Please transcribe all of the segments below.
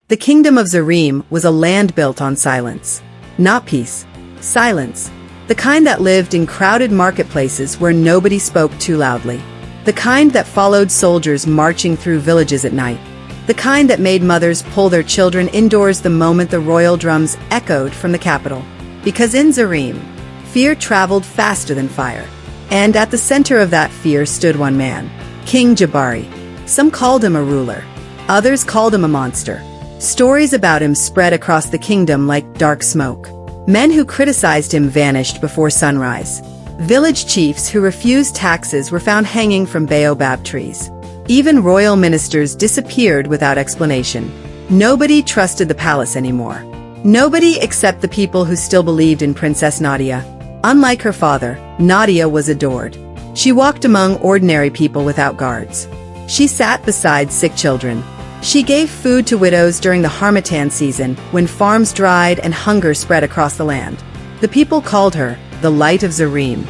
The kingdom of Zareem was a land built on silence. Not peace. Silence. The kind that lived in crowded marketplaces where nobody spoke too loudly. The kind that followed soldiers marching through villages at night. The kind that made mothers pull their children indoors the moment the royal drums echoed from the capital. Because in Zareem, fear traveled faster than fire. And at the center of that fear stood one man, King Jabari. Some called him a ruler. Others called him a monster. Stories about him spread across the kingdom like dark smoke. Men who criticized him vanished before sunrise. Village chiefs who refused taxes were found hanging from baobab trees. Even royal ministers disappeared without explanation. Nobody trusted the palace anymore. Nobody except the people who still believed in Princess Nadia. Unlike her father, Nadia was adored. She walked among ordinary people without guards. She sat beside sick children. She gave food to widows during the Harmattan season, when farms dried and hunger spread across the land. The people called her the Light of Zareem.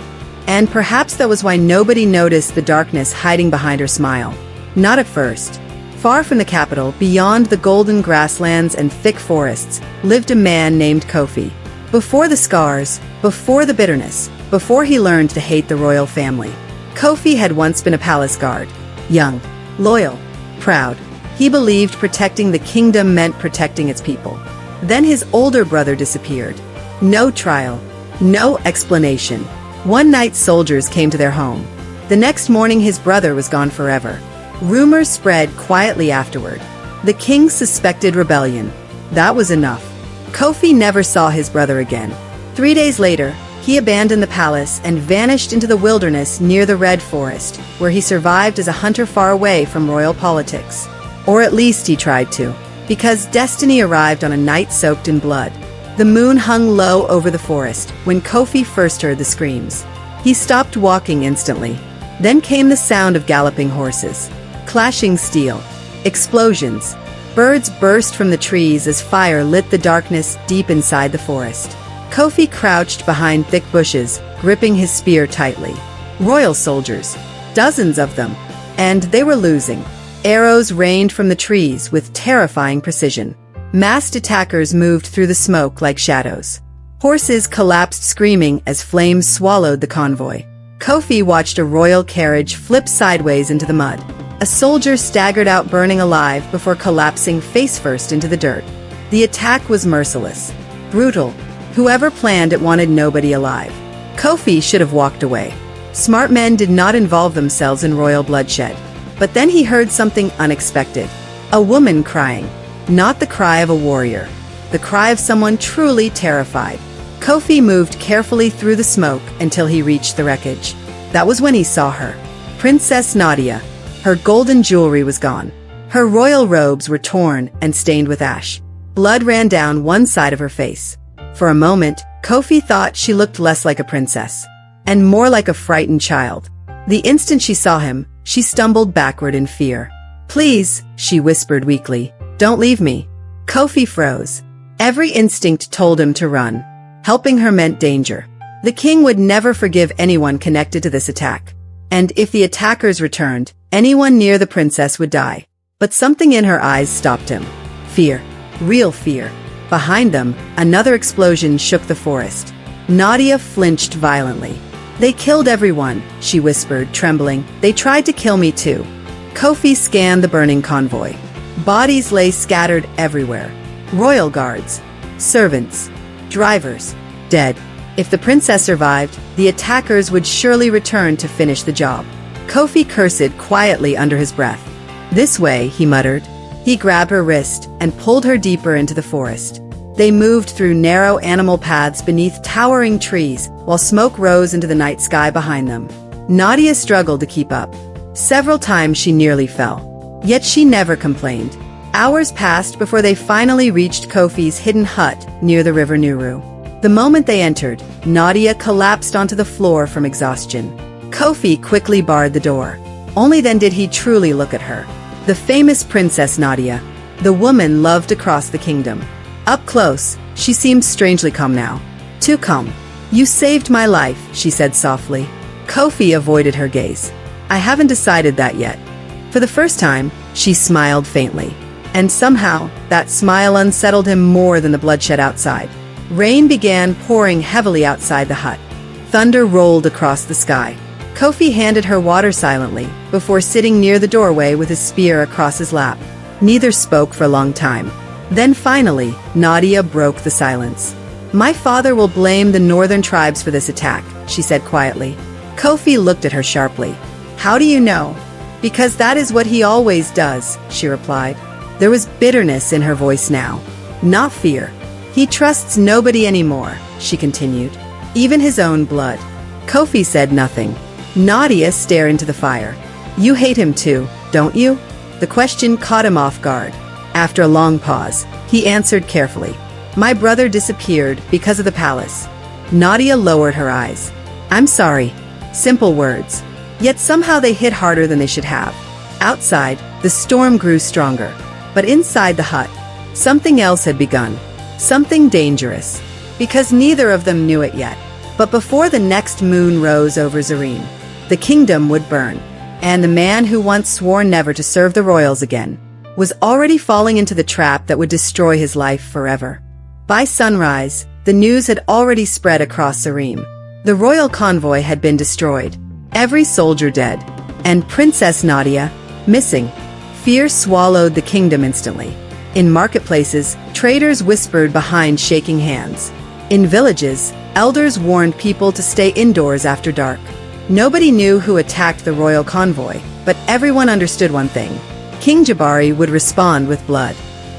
And perhaps that was why nobody noticed the darkness hiding behind her smile. Not at first. Far from the capital, beyond the golden grasslands and thick forests, lived a man named Kofi. Before the scars, before the bitterness, before he learned to hate the royal family, Kofi had once been a palace guard. Young, loyal, proud. He believed protecting the kingdom meant protecting its people. Then his older brother disappeared. No trial, no explanation. One night soldiers came to their home. The next morning his brother was gone forever. Rumors spread quietly afterward. The king suspected rebellion. That was enough. Kofi never saw his brother again. 3 days later, he abandoned the palace and vanished into the wilderness near the Red Forest, where he survived as a hunter far away from royal politics. Or at least he tried to, because destiny arrived on a night soaked in blood. The moon hung low over the forest when Kofi first heard the screams. He stopped walking instantly. Then came the sound of galloping horses, clashing steel, explosions. Birds burst from the trees as fire lit the darkness deep inside the forest. Kofi crouched behind thick bushes, gripping his spear tightly. Royal soldiers, dozens of them, and they were losing. Arrows rained from the trees with terrifying precision. Masked attackers moved through the smoke like shadows. Horses collapsed screaming as flames swallowed the convoy. Kofi watched a royal carriage flip sideways into the mud. A soldier staggered out burning alive before collapsing face-first into the dirt. The attack was merciless, brutal. Whoever planned it wanted nobody alive. Kofi should have walked away. Smart men did not involve themselves in royal bloodshed. But then he heard something unexpected. A woman crying. Not the cry of a warrior. The cry of someone truly terrified. Kofi moved carefully through the smoke until he reached the wreckage. That was when he saw her. Princess Nadia. Her golden jewelry was gone. Her royal robes were torn and stained with ash. Blood ran down one side of her face. For a moment, Kofi thought she looked less like a princess, and more like a frightened child. The instant she saw him, she stumbled backward in fear. "Please," she whispered weakly, "don't leave me." Kofi froze. Every instinct told him to run. Helping her meant danger. The king would never forgive anyone connected to this attack. And if the attackers returned, anyone near the princess would die. But something in her eyes stopped him. Fear. Real fear. Behind them, another explosion shook the forest. Nadia flinched violently. "They killed everyone," she whispered, trembling. "They tried to kill me too." Kofi scanned the burning convoy. Bodies lay scattered everywhere. Royal guards, servants, drivers, dead. If the princess survived, the attackers would surely return to finish the job. Kofi cursed quietly under his breath. "This way," he muttered. He grabbed her wrist and pulled her deeper into the forest. They moved through narrow animal paths beneath towering trees, while smoke rose into the night sky behind them. Nadia struggled to keep up. Several times she nearly fell. Yet she never complained. Hours passed before they finally reached Kofi's hidden hut near the river Nuru. The moment they entered, Nadia collapsed onto the floor from exhaustion. Kofi quickly barred the door. Only then did he truly look at her. The famous Princess Nadia, the woman loved across the kingdom. Up close, she seemed strangely calm now. Too calm. "You saved my life," she said softly. Kofi avoided her gaze. "I haven't decided that yet." For the first time, she smiled faintly. And somehow, that smile unsettled him more than the bloodshed outside. Rain began pouring heavily outside the hut. Thunder rolled across the sky. Kofi handed her water silently, before sitting near the doorway with his spear across his lap. Neither spoke for a long time. Then finally, Nadia broke the silence. "My father will blame the northern tribes for this attack," she said quietly. Kofi looked at her sharply. "How do you know?" "Because that is what he always does," she replied. There was bitterness in her voice now, not fear. "He trusts nobody anymore," she continued. "Even his own blood." Kofi said nothing. Nadia stared into the fire. "You hate him too, don't you?" The question caught him off guard. After a long pause, he answered carefully. "My brother disappeared because of the palace." Nadia lowered her eyes. "I'm sorry." Simple words. Yet somehow they hit harder than they should have. Outside, the storm grew stronger. But inside the hut, something else had begun. Something dangerous. Because neither of them knew it yet. But before the next moon rose over Zareem, the kingdom would burn. And the man who once swore never to serve the royals again was already falling into the trap that would destroy his life forever. By sunrise, the news had already spread across Zareem. The royal convoy had been destroyed, every soldier dead, and Princess Nadia, missing. Fear swallowed the kingdom instantly. In marketplaces, traders whispered behind shaking hands. In villages, elders warned people to stay indoors after dark. Nobody knew who attacked the royal convoy, but everyone understood one thing. King Jabari would respond with blood.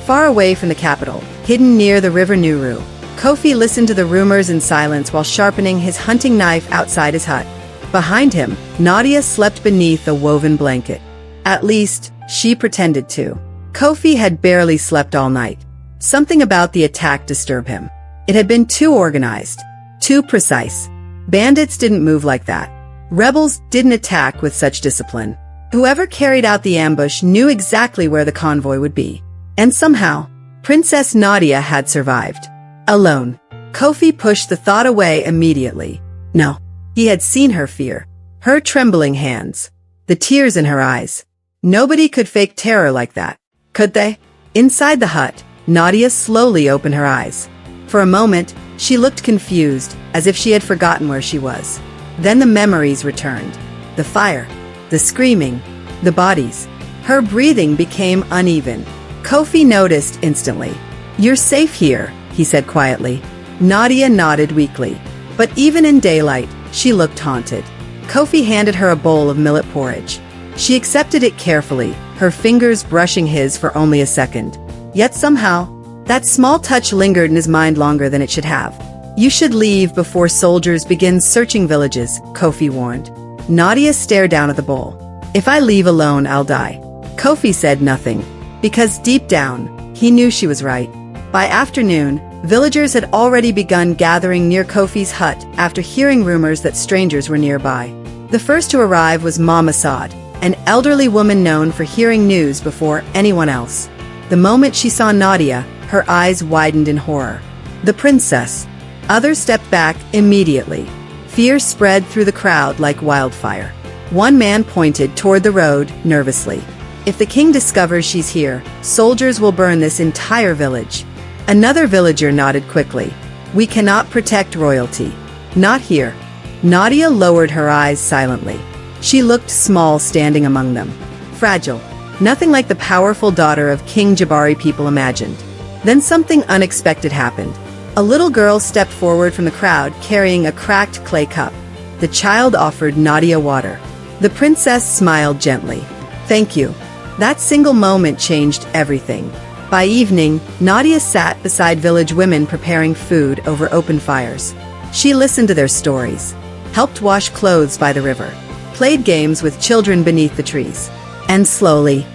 Far away from the capital, hidden near the river Nuru, Kofi listened to the rumors in silence while sharpening his hunting knife outside his hut. Behind him, Nadia slept beneath a woven blanket. At least, she pretended to. Kofi had barely slept all night. Something about the attack disturbed him. It had been too organized, too precise. Bandits didn't move like that. Rebels didn't attack with such discipline. Whoever carried out the ambush knew exactly where the convoy would be. And somehow, Princess Nadia had survived. Alone. Kofi pushed the thought away immediately. No. He had seen her fear. Her trembling hands. The tears in her eyes. Nobody could fake terror like that. Could they? Inside the hut, Nadia slowly opened her eyes. For a moment, she looked confused, as if she had forgotten where she was. Then the memories returned. The fire. The screaming. The bodies. Her breathing became uneven. Kofi noticed instantly. "You're safe here," he said quietly. Nadia nodded weakly. But even in daylight, she looked haunted. Kofi handed her a bowl of millet porridge. She accepted it carefully, her fingers brushing his for only a second. Yet somehow, that small touch lingered in his mind longer than it should have. "You should leave before soldiers begin searching villages," Kofi warned. Nadia stared down at the bowl. "If I leave alone, I'll die." Kofi said nothing, because deep down, he knew she was right. By afternoon, villagers had already begun gathering near Kofi's hut after hearing rumors that strangers were nearby. The first to arrive was Mama Saad, an elderly woman known for hearing news before anyone else. The moment she saw Nadia, her eyes widened in horror. The princess. Others stepped back immediately. Fear spread through the crowd like wildfire. One man pointed toward the road nervously. "If the king discovers she's here, soldiers will burn this entire village." Another villager nodded quickly. "We cannot protect royalty. Not here." Nadia lowered her eyes silently. She looked small standing among them. Fragile. Nothing like the powerful daughter of King Jabari people imagined. Then something unexpected happened. A little girl stepped forward from the crowd carrying a cracked clay cup. The child offered Nadia water. The princess smiled gently. "Thank you." That single moment changed everything. By evening, Nadia sat beside village women preparing food over open fires. She listened to their stories, helped wash clothes by the river, played games with children beneath the trees. And slowly,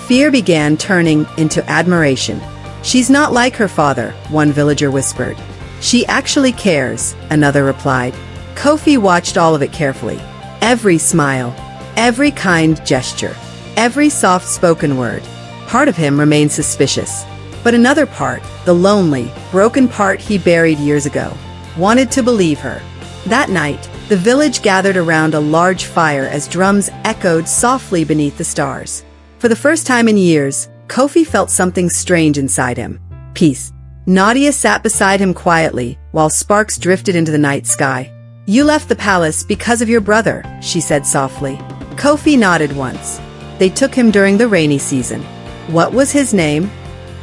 fear began turning into admiration. "She's not like her father," one villager whispered. "She actually cares," another replied. Kofi watched all of it carefully. Every smile, every kind gesture, every soft-spoken word. Part of him remained suspicious. But another part, the lonely, broken part he buried years ago, wanted to believe her. That night, the village gathered around a large fire as drums echoed softly beneath the stars. For the first time in years, Kofi felt something strange inside him. Peace. Nadia sat beside him quietly, while sparks drifted into the night sky. "You left the palace because of your brother," she said softly. Kofi nodded once. "They took him during the rainy season." "What was his name?"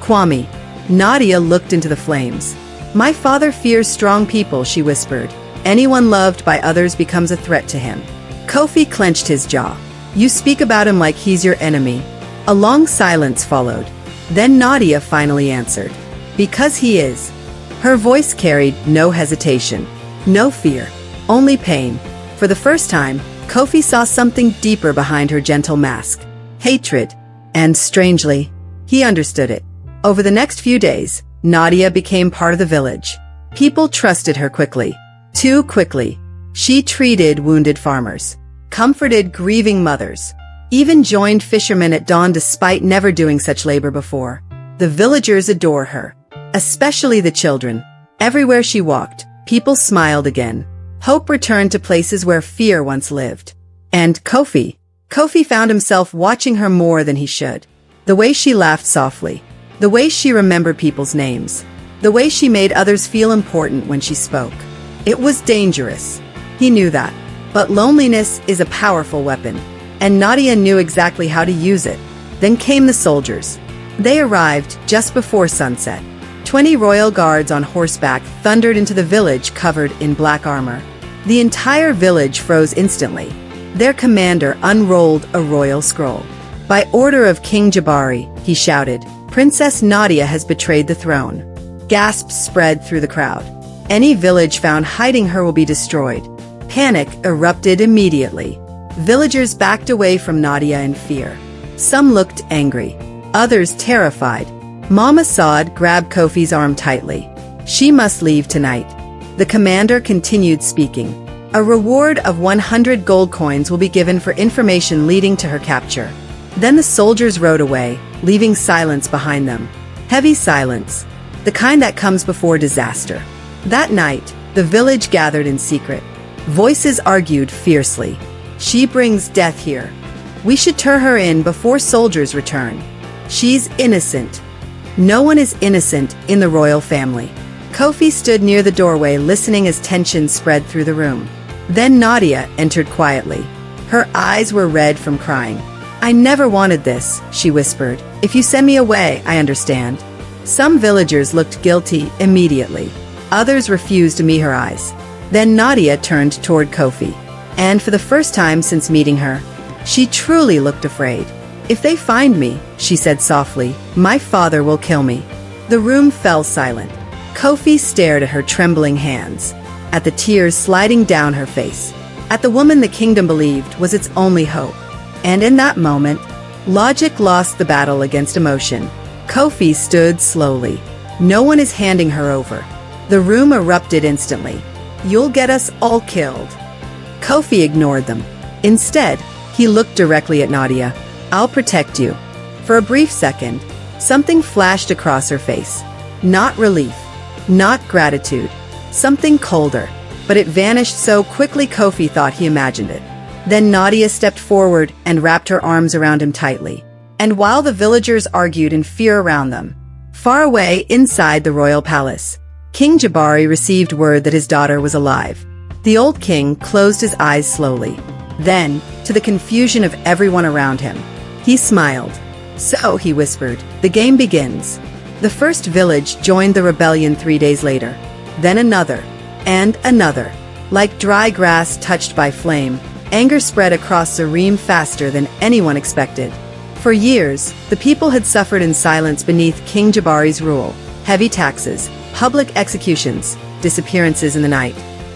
"Kwame." Nadia looked into the flames. "My father fears strong people," she whispered. "Anyone loved by others becomes a threat to him." Kofi clenched his jaw. "You speak about him like he's your enemy." A long silence followed. Then Nadia finally answered. "Because he is." Her voice carried no hesitation, no fear, only pain. For the first time, Kofi saw something deeper behind her gentle mask. Hatred. And strangely, he understood it. Over the next few days, Nadia became part of the village. People trusted her quickly. Too quickly. She treated wounded farmers, comforted grieving mothers, even joined fishermen at dawn despite never doing such labor before. The villagers adore her, especially the children. Everywhere she walked, people smiled again. Hope returned to places where fear once lived. And Kofi found himself watching her more than he should. The way she laughed softly, the way she remembered people's names, the way she made others feel important when she spoke. It was dangerous. He knew that. But loneliness is a powerful weapon, and Nadia knew exactly how to use it. Then came the soldiers. They arrived just before sunset. 20 royal guards on horseback thundered into the village covered in black armor. The entire village froze instantly. Their commander unrolled a royal scroll. "By order of King Jabari," he shouted, "Princess Nadia has betrayed the throne." Gasps spread through the crowd. "Any village found hiding her will be destroyed." Panic erupted immediately. Villagers backed away from Nadia in fear. Some looked angry, others terrified. Mama Saad grabbed Kofi's arm tightly. "She must leave tonight." The commander continued speaking. "A reward of 100 gold coins will be given for information leading to her capture." Then the soldiers rode away, leaving silence behind them. Heavy silence, the kind that comes before disaster. That night, the village gathered in secret. Voices argued fiercely. "She brings death here. We should turn her in before soldiers return. She's innocent." No one is innocent in the royal family. Kofi stood near the doorway listening as tension spread through the room. Then Nadia entered quietly. Her eyes were red from crying. "I never wanted this," she whispered. "If you send me away, I understand." Some villagers looked guilty immediately. Others refused to meet her eyes. Then Nadia turned toward Kofi. And for the first time since meeting her, she truly looked afraid. "If they find me," she said softly, "my father will kill me." The room fell silent. Kofi stared at her trembling hands, at the tears sliding down her face, at the woman the kingdom believed was its only hope. And in that moment, logic lost the battle against emotion. Kofi stood slowly. No one is handing her over. The room erupted instantly. "You'll get us all killed." Kofi ignored them. Instead, he looked directly at Nadia. "I'll protect you." For a brief second, something flashed across her face. Not relief, not gratitude, something colder. But it vanished so quickly Kofi thought he imagined it. Then Nadia stepped forward and wrapped her arms around him tightly. And while the villagers argued in fear around them, far away inside the royal palace, King Jabari received word that his daughter was alive. The old king closed his eyes slowly. Then, to the confusion of everyone around him, he smiled. "So," he whispered, "the game begins." The first village joined the rebellion 3 days later. Then another, and another. Like dry grass touched by flame, anger spread across Zareem faster than anyone expected. For years, the people had suffered in silence beneath King Jabari's rule. Heavy taxes, public executions, disappearances in the night.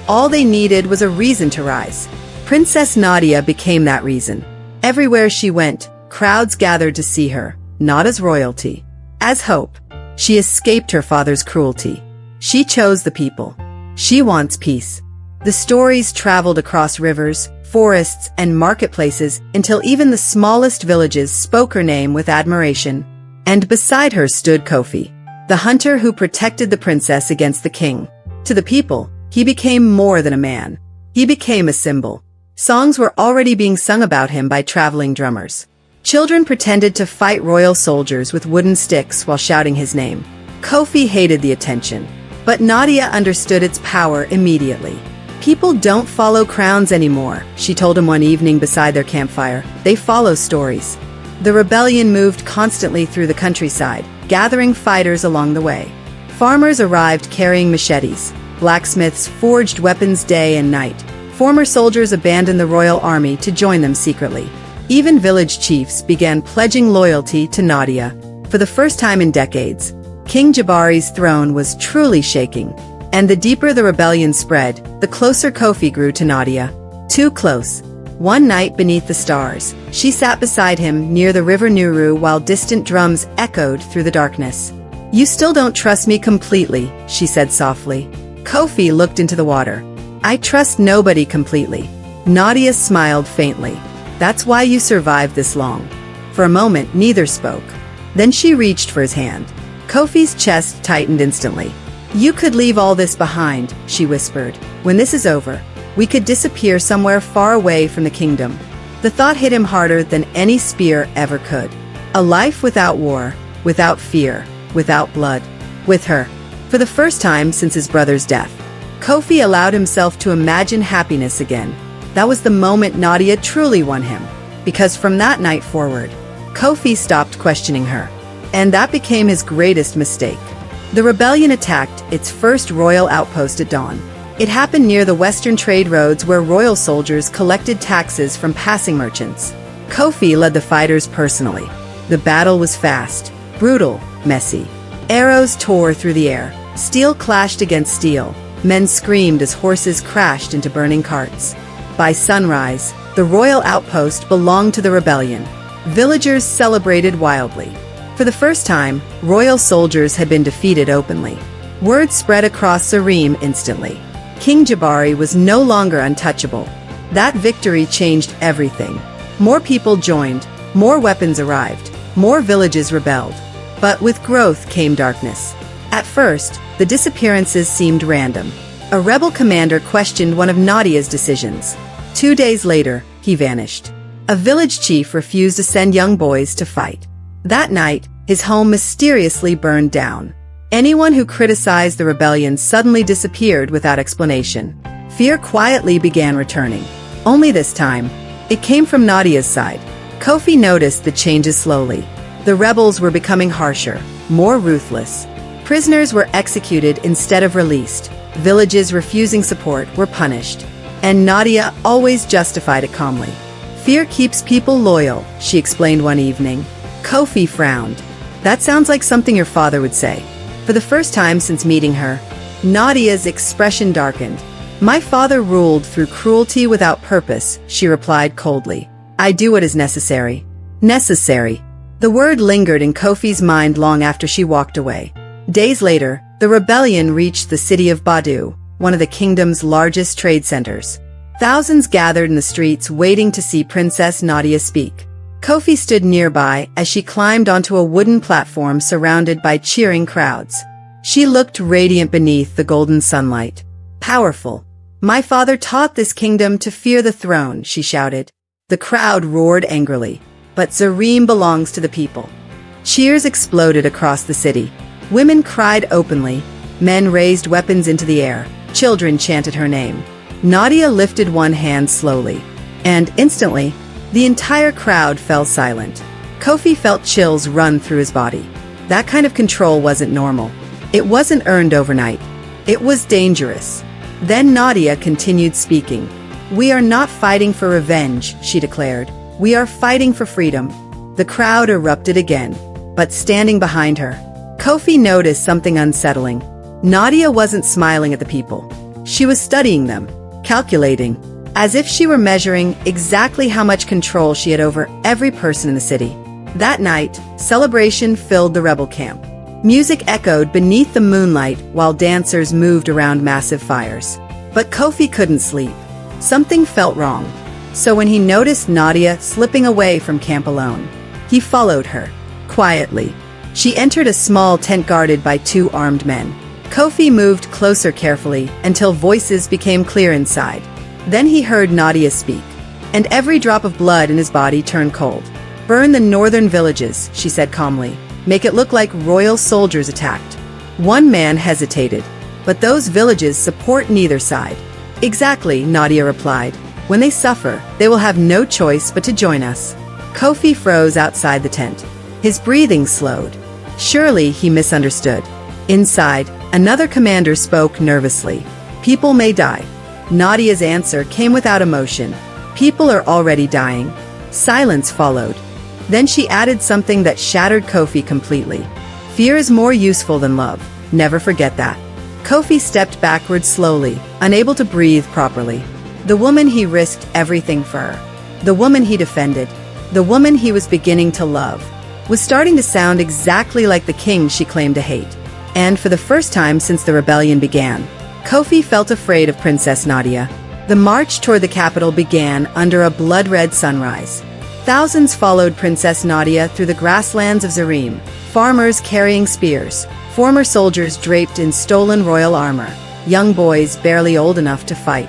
All they needed was a reason to rise. Princess Nadia became that reason. Everywhere she went, crowds gathered to see her, not as royalty, as hope. She escaped her father's cruelty. She chose the people. She wants peace. The stories traveled across rivers, forests, and marketplaces until even the smallest villages spoke her name with admiration. And beside her stood Kofi, the hunter who protected the princess against the king. To the people, he became more than a man. He became a symbol. Songs were already being sung about him by traveling drummers. Children pretended to fight royal soldiers with wooden sticks while shouting his name. Kofi hated the attention, but Nadia understood its power immediately. People don't follow crowns anymore, she told him one evening beside their campfire. They follow stories. The rebellion moved constantly through the countryside, gathering fighters along the way. Farmers arrived carrying machetes. Blacksmiths forged weapons day and night. Former soldiers abandoned the royal army to join them secretly. Even village chiefs began pledging loyalty to Nadia. For the first time in decades, King Jabari's throne was truly shaking. And the deeper the rebellion spread, the closer Kofi grew to Nadia. Too close. One night beneath the stars, she sat beside him near the river Nuru while distant drums echoed through the darkness. "You still don't trust me completely," she said softly. Kofi looked into the water. "I trust nobody completely." Nadia smiled faintly. "That's why you survived this long." For a moment, neither spoke. Then she reached for his hand. Kofi's chest tightened instantly. "You could leave all this behind," she whispered. "When this is over, we could disappear somewhere far away from the kingdom." The thought hit him harder than any spear ever could. A life without war, without fear, without blood. With her. For the first time since his brother's death, Kofi allowed himself to imagine happiness again. That was the moment Nadia truly won him. Because from that night forward, Kofi stopped questioning her. And that became his greatest mistake. The rebellion attacked its first royal outpost at dawn. It happened near the western trade roads where royal soldiers collected taxes from passing merchants. Kofi led the fighters personally. The battle was fast, brutal, messy. Arrows tore through the air. Steel clashed against steel. Men screamed as horses crashed into burning carts. By sunrise, the royal outpost belonged to the rebellion. Villagers celebrated wildly. For the first time, royal soldiers had been defeated openly. Word spread across Zareem instantly. King Jabari was no longer untouchable. That victory changed everything. More people joined, more weapons arrived, more villages rebelled. But with growth came darkness. At first, the disappearances seemed random. A rebel commander questioned one of Nadia's decisions. 2 days later, he vanished. A village chief refused to send young boys to fight. That night, his home mysteriously burned down. Anyone who criticized the rebellion suddenly disappeared without explanation. Fear quietly began returning. Only this time, it came from Nadia's side. Kofi noticed the changes slowly. The rebels were becoming harsher, more ruthless. Prisoners were executed instead of released. Villages refusing support were punished. And Nadia always justified it calmly. "Fear keeps people loyal," she explained one evening. Kofi frowned. "That sounds like something your father would say." For the first time since meeting her, Nadia's expression darkened. "My father ruled through cruelty without purpose," she replied coldly. "I do what is necessary." Necessary. The word lingered in Kofi's mind long after she walked away. Days later, the rebellion reached the city of Badu, one of the kingdom's largest trade centers. Thousands gathered in the streets waiting to see Princess Nadia speak. Kofi stood nearby as she climbed onto a wooden platform surrounded by cheering crowds. She looked radiant beneath the golden sunlight. Powerful. "My father taught this kingdom to fear the throne," she shouted. The crowd roared angrily. "But Zareem belongs to the people." Cheers exploded across the city. Women cried openly. Men raised weapons into the air. Children chanted her name. Nadia lifted one hand slowly. And instantly, the entire crowd fell silent. Kofi felt chills run through his body. That kind of control wasn't normal. It wasn't earned overnight. It was dangerous. Then Nadia continued speaking. "We are not fighting for revenge," she declared. "We are fighting for freedom." The crowd erupted again. But standing behind her, Kofi noticed something unsettling. Nadia wasn't smiling at the people. She was studying them, calculating, as if she were measuring exactly how much control she had over every person in the city. That night, celebration filled the rebel camp. Music echoed beneath the moonlight while dancers moved around massive fires. But Kofi couldn't sleep. Something felt wrong. So when he noticed Nadia slipping away from camp alone, he followed her, quietly. She entered a small tent guarded by 2 armed men. Kofi moved closer carefully until voices became clear inside. Then he heard Nadia speak, and every drop of blood in his body turned cold. Burn the northern villages, she said calmly. Make it look like royal soldiers attacked. One man hesitated. But those villages support neither side. Exactly, Nadia replied. When they suffer, they will have no choice but to join us. Kofi froze outside the tent. His breathing slowed. Surely he misunderstood. Inside, another commander spoke nervously. People may die. Nadia's answer came without emotion. People are already dying. Silence followed. Then she added something that shattered Kofi completely. Fear is more useful than love. Never forget that. Kofi stepped backward slowly, unable to breathe properly. The woman he risked everything for. The woman he defended. The woman he was beginning to love. Was starting to sound exactly like the king she claimed to hate. And for the first time since the rebellion began, Kofi felt afraid of Princess Nadia. The march toward the capital began under a blood-red sunrise. Thousands followed Princess Nadia through the grasslands of Zareem, farmers carrying spears, former soldiers draped in stolen royal armor, young boys barely old enough to fight.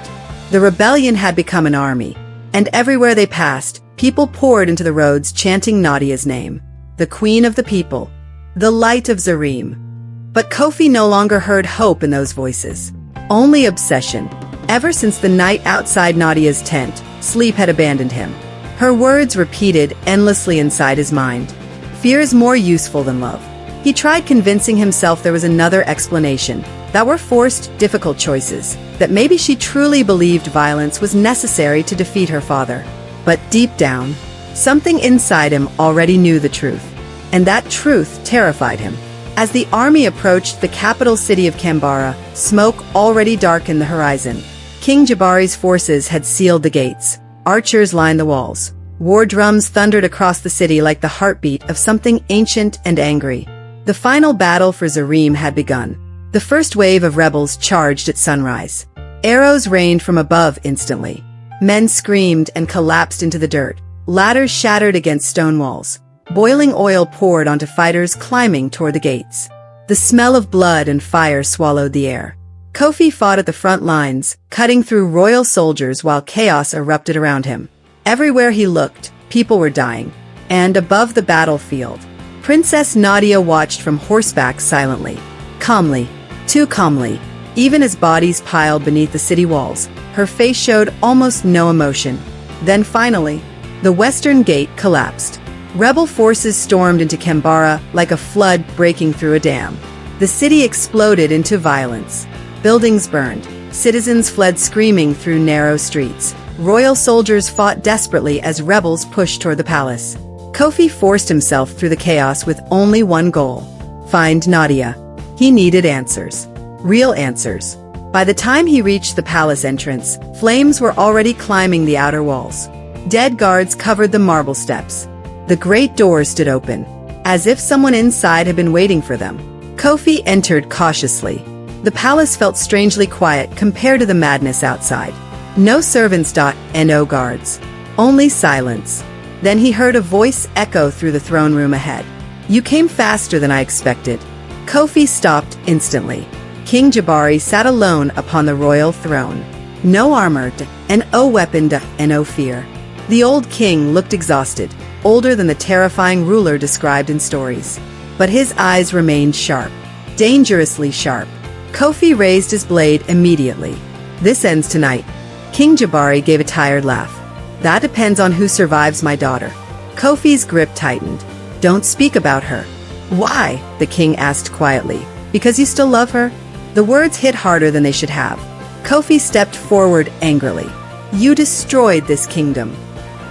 The rebellion had become an army, and everywhere they passed, people poured into the roads chanting Nadia's name, the Queen of the People, the Light of Zareem. But Kofi no longer heard hope in those voices, only obsession. Ever since the night outside Nadia's tent, sleep had abandoned him. Her words repeated endlessly inside his mind. Fear is more useful than love. He tried convincing himself there was another explanation, that were forced, difficult choices, that maybe she truly believed violence was necessary to defeat her father. But deep down, something inside him already knew the truth. And that truth terrified him. As the army approached the capital city of Kambara, smoke already darkened the horizon. King Jabari's forces had sealed the gates. Archers lined the walls. War drums thundered across the city like the heartbeat of something ancient and angry. The final battle for Zareem had begun. The first wave of rebels charged at sunrise. Arrows rained from above instantly. Men screamed and collapsed into the dirt. Ladders shattered against stone walls. Boiling oil poured onto fighters climbing toward the gates. The smell of blood and fire swallowed the air. Kofi fought at the front lines, cutting through royal soldiers while chaos erupted around him. Everywhere he looked, people were dying. And above the battlefield, Princess Nadia watched from horseback silently. Calmly. Too calmly. Even as bodies piled beneath the city walls, her face showed almost no emotion. Then finally, the western gate collapsed. Rebel forces stormed into Kambara like a flood breaking through a dam. The city exploded into violence. Buildings burned. Citizens fled screaming through narrow streets. Royal soldiers fought desperately as rebels pushed toward the palace. Kofi forced himself through the chaos with only one goal: find Nadia. He needed answers. Real answers. By the time he reached the palace entrance, flames were already climbing the outer walls. Dead guards covered the marble steps. The great doors stood open, as if someone inside had been waiting for them. Kofi entered cautiously. The palace felt strangely quiet compared to the madness outside. No servants. No guards. Only silence. Then he heard a voice echo through the throne room ahead. You came faster than I expected. Kofi stopped instantly. King Jabari sat alone upon the royal throne. No armor, and no weapon, and no fear. The old king looked exhausted, older than the terrifying ruler described in stories. But his eyes remained sharp. Dangerously sharp. Kofi raised his blade immediately. This ends tonight. King Jabari gave a tired laugh. That depends on who survives my daughter. Kofi's grip tightened. Don't speak about her. Why? The king asked quietly. Because you still love her? The words hit harder than they should have. Kofi stepped forward angrily. You destroyed this kingdom.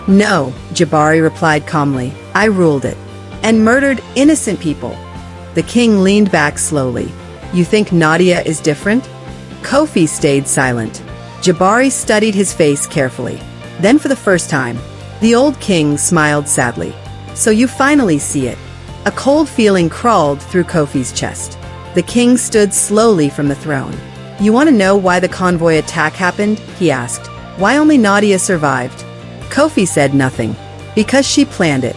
No, Jabari replied calmly. I ruled it. And murdered innocent people. The king leaned back slowly. You think Nadia is different? Kofi stayed silent. Jabari studied his face carefully. Then for the first time, the old king smiled sadly. So you finally see it. A cold feeling crawled through Kofi's chest. The king stood slowly from the throne. You want to know why the convoy attack happened? He asked. Why only Nadia survived? Kofi said nothing. Because she planned it.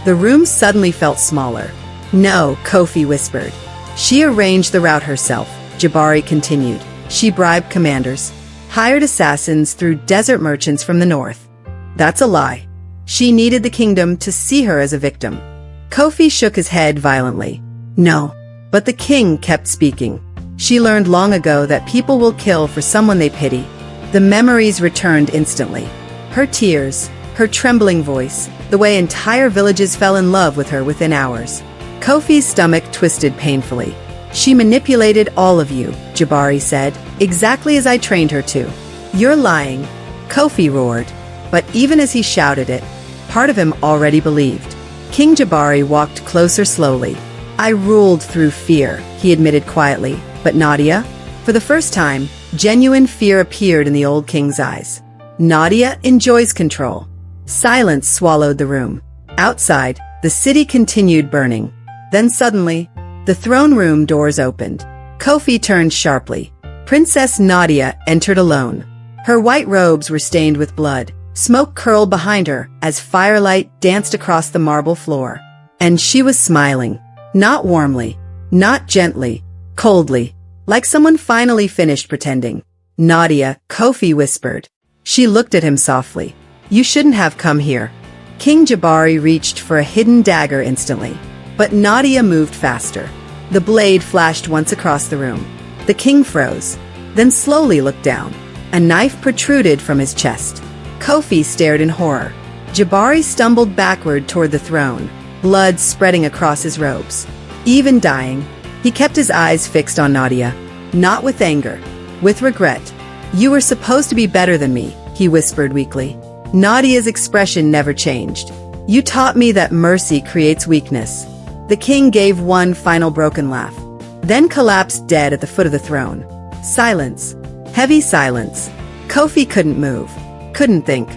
The room suddenly felt smaller. No, Kofi whispered. She arranged the route herself, Jabari continued. She bribed commanders, hired assassins through desert merchants from the north. That's a lie. She needed the kingdom to see her as a victim. Kofi shook his head violently. No. But the king kept speaking. She learned long ago that people will kill for someone they pity. The memories returned instantly. Her tears, her trembling voice, the way entire villages fell in love with her within hours. Kofi's stomach twisted painfully. She manipulated all of you, Jabari said, exactly as I trained her to. You're lying, Kofi roared. But even as he shouted it, part of him already believed. King Jabari walked closer slowly. I ruled through fear, he admitted quietly. But Nadia? For the first time, genuine fear appeared in the old king's eyes. Nadia enjoys control. Silence swallowed the room. Outside, the city continued burning. Then suddenly, the throne room doors opened. Kofi turned sharply. Princess Nadia entered alone. Her white robes were stained with blood. Smoke curled behind her as firelight danced across the marble floor. And she was smiling. Not warmly, not gently, coldly, like someone finally finished pretending. Nadia, Kofi whispered. She looked at him softly. You shouldn't have come here. King Jabari reached for a hidden dagger instantly. But Nadia moved faster. The blade flashed once across the room. The king froze, then slowly looked down. A knife protruded from his chest. Kofi stared in horror. Jabari stumbled backward toward the throne, blood spreading across his robes. Even dying, he kept his eyes fixed on Nadia. Not with anger, with regret. You were supposed to be better than me, he whispered weakly. Nadia's expression never changed. You taught me that mercy creates weakness. The king gave one final broken laugh, then collapsed dead at the foot of the throne. Silence. Heavy silence. Kofi couldn't move, couldn't think.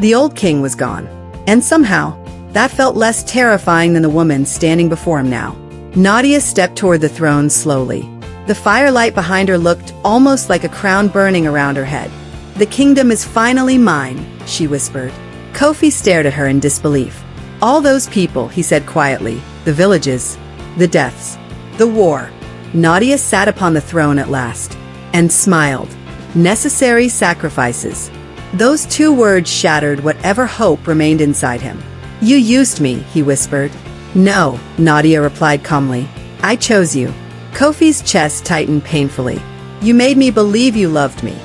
The old king was gone. And somehow, that felt less terrifying than the woman standing before him now. Nadia stepped toward the throne slowly. The firelight behind her looked almost like a crown burning around her head. The kingdom is finally mine, she whispered. Kofi stared at her in disbelief. All those people, he said quietly, the villages, the deaths, the war. Nadia sat upon the throne at last, and smiled. Necessary sacrifices. Those two words shattered whatever hope remained inside him. You used me, he whispered. No, Nadia replied calmly. I chose you. Kofi's chest tightened painfully. You made me believe you loved me.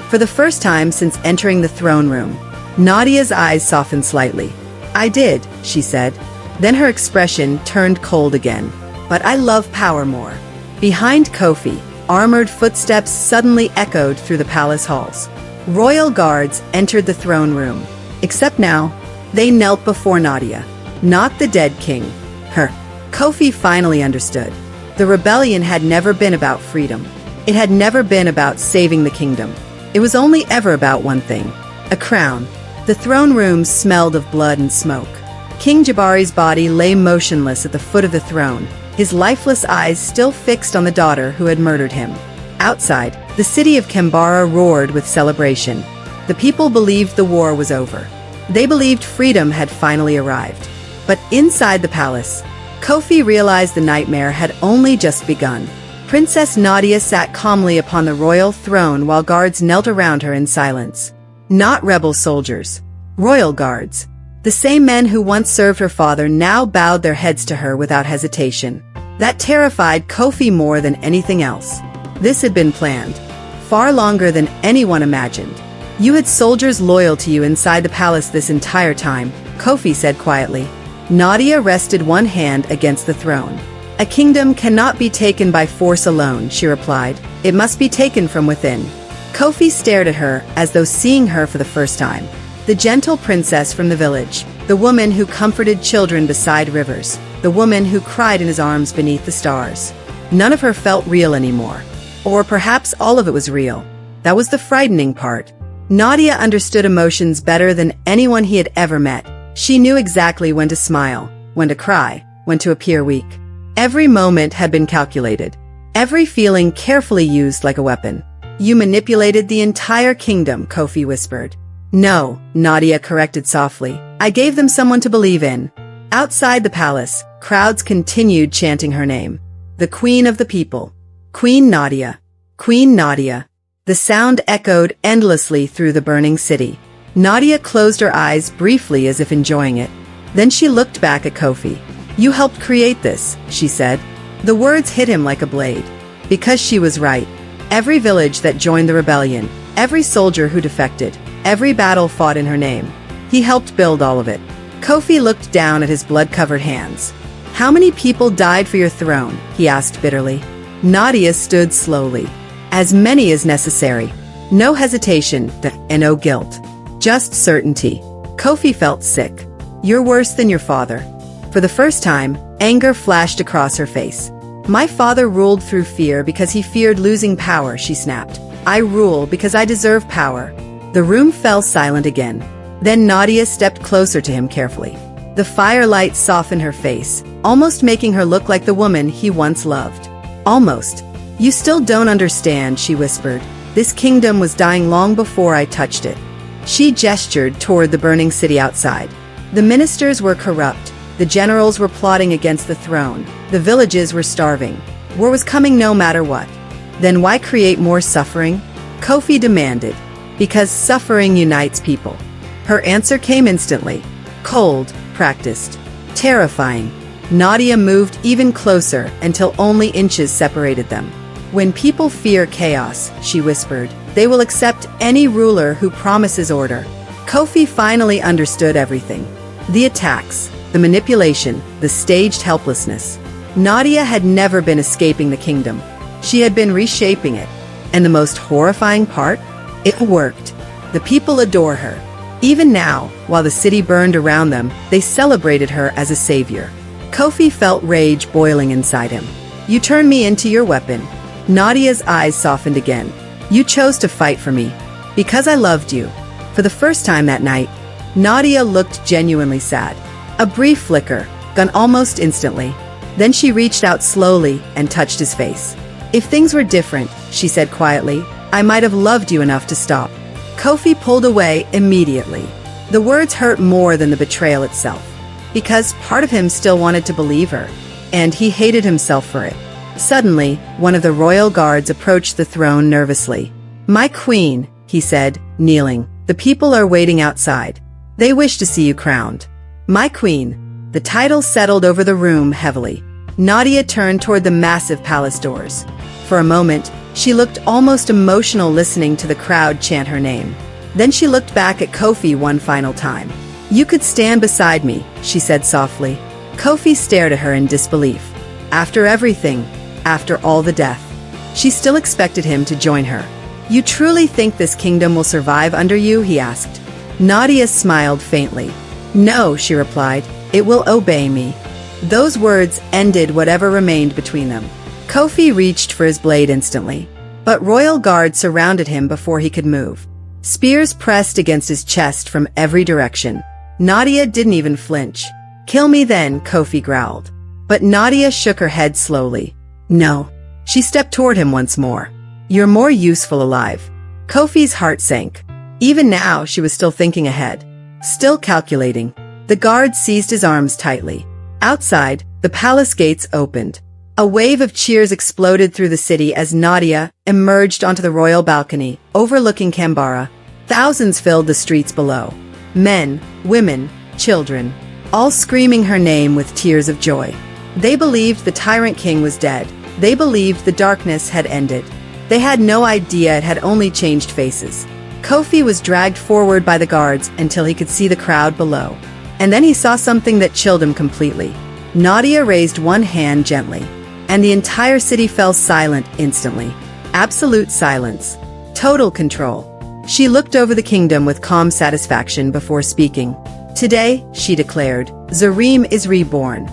For the first time since entering the throne room, Nadia's eyes softened slightly. I did, she said. Then her expression turned cold again. But I love power more. Behind Kofi, armored footsteps suddenly echoed through the palace halls. Royal guards entered the throne room. Except now, they knelt before Nadia. Not the dead king. Her. Kofi finally understood. The rebellion had never been about freedom. It had never been about saving the kingdom. It was only ever about one thing. A crown. The throne room smelled of blood and smoke. King Jabari's body lay motionless at the foot of the throne, his lifeless eyes still fixed on the daughter who had murdered him. Outside, the city of Kambara roared with celebration. The people believed the war was over. They believed freedom had finally arrived. But inside the palace, Kofi realized the nightmare had only just begun. Princess Nadia sat calmly upon the royal throne while guards knelt around her in silence. Not rebel soldiers. Royal guards. The same men who once served her father now bowed their heads to her without hesitation. That terrified Kofi more than anything else. This had been planned. Far longer than anyone imagined. You had soldiers loyal to you inside the palace this entire time, Kofi said quietly. Nadia rested one hand against the throne. A kingdom cannot be taken by force alone, she replied. It must be taken from within. Kofi stared at her as though seeing her for the first time. The gentle princess from the village, the woman who comforted children beside rivers, the woman who cried in his arms beneath the stars. None of her felt real anymore. Or perhaps all of it was real. That was the frightening part. Nadia understood emotions better than anyone he had ever met. She knew exactly when to smile, when to cry, when to appear weak. Every moment had been calculated. Every feeling carefully used like a weapon. You manipulated the entire kingdom, Kofi whispered. No, Nadia corrected softly. I gave them someone to believe in. Outside the palace, crowds continued chanting her name. The Queen of the People. Queen Nadia. Queen Nadia. The sound echoed endlessly through the burning city. Nadia closed her eyes briefly as if enjoying it. Then she looked back at Kofi. "You helped create this," she said. The words hit him like a blade. Because she was right. Every village that joined the rebellion, every soldier who defected, every battle fought in her name. He helped build all of it. Kofi looked down at his blood-covered hands. "How many people died for your throne?" he asked bitterly. Nadia stood slowly. "As many as necessary. No hesitation, and no guilt. Just certainty." Kofi felt sick. "You're worse than your father." For the first time, anger flashed across her face. "My father ruled through fear because he feared losing power," she snapped. "I rule because I deserve power." The room fell silent again. Then Nadia stepped closer to him carefully. The firelight softened her face, almost making her look like the woman he once loved. "Almost. You still don't understand," she whispered. "This kingdom was dying long before I touched it." She gestured toward the burning city outside. The ministers were corrupt. The generals were plotting against the throne. The villages were starving. War was coming no matter what. Then why create more suffering? Kofi demanded. Because suffering unites people. Her answer came instantly. Cold, practiced, terrifying. Nadia moved even closer until only inches separated them. "When people fear chaos," she whispered, "they will accept any ruler who promises order." Kofi finally understood everything. The attacks, the manipulation, the staged helplessness. Nadia had never been escaping the kingdom. She had been reshaping it. And the most horrifying part? It worked. The people adore her. Even now, while the city burned around them, they celebrated her as a savior. Kofi felt rage boiling inside him. "You turned me into your weapon." Nadia's eyes softened again. "You chose to fight for me. Because I loved you." For the first time that night, Nadia looked genuinely sad. A brief flicker, gone almost instantly. Then she reached out slowly and touched his face. "If things were different," she said quietly, "I might have loved you enough to stop." Kofi pulled away immediately. The words hurt more than the betrayal itself. Because part of him still wanted to believe her. And he hated himself for it. Suddenly, one of the royal guards approached the throne nervously. "My queen," he said, kneeling. "The people are waiting outside. They wish to see you crowned." "My queen." The title settled over the room heavily. Nadia turned toward the massive palace doors. For a moment, she looked almost emotional listening to the crowd chant her name. Then she looked back at Kofi one final time. "You could stand beside me," she said softly. Kofi stared at her in disbelief. After everything, after all the death, she still expected him to join her. "You truly think this kingdom will survive under you?" he asked. Nadia smiled faintly. "No," she replied, "it will obey me." Those words ended whatever remained between them. Kofi reached for his blade instantly, but royal guards surrounded him before he could move. Spears pressed against his chest from every direction. Nadia didn't even flinch. "Kill me then," Kofi growled. But Nadia shook her head slowly. "No." She stepped toward him once more. "You're more useful alive." Kofi's heart sank. Even now, she was still thinking ahead. Still calculating. The guard seized his arms tightly. Outside, the palace gates opened. A wave of cheers exploded through the city as Nadia emerged onto the royal balcony, overlooking Kambara. Thousands filled the streets below. Men, women, children, all screaming her name with tears of joy. They believed the tyrant king was dead. They believed the darkness had ended. They had no idea it had only changed faces. Kofi was dragged forward by the guards until he could see the crowd below. And then he saw something that chilled him completely. Nadia raised one hand gently, and the entire city fell silent instantly. Absolute silence. Total control. She looked over the kingdom with calm satisfaction before speaking. "Today," she declared, "Zareem is reborn."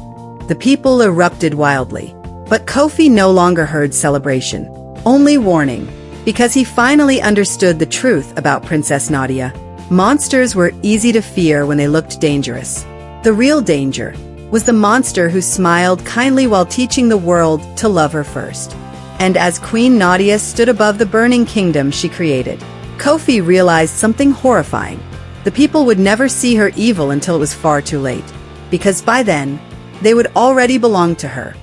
The people erupted wildly. But Kofi no longer heard celebration. Only warning. Because he finally understood the truth about Princess Nadia. Monsters were easy to fear when they looked dangerous. The real danger was the monster who smiled kindly while teaching the world to love her first. And as Queen Nadia stood above the burning kingdom she created, Kofi realized something horrifying. The people would never see her evil until it was far too late. Because by then, they would already belong to her.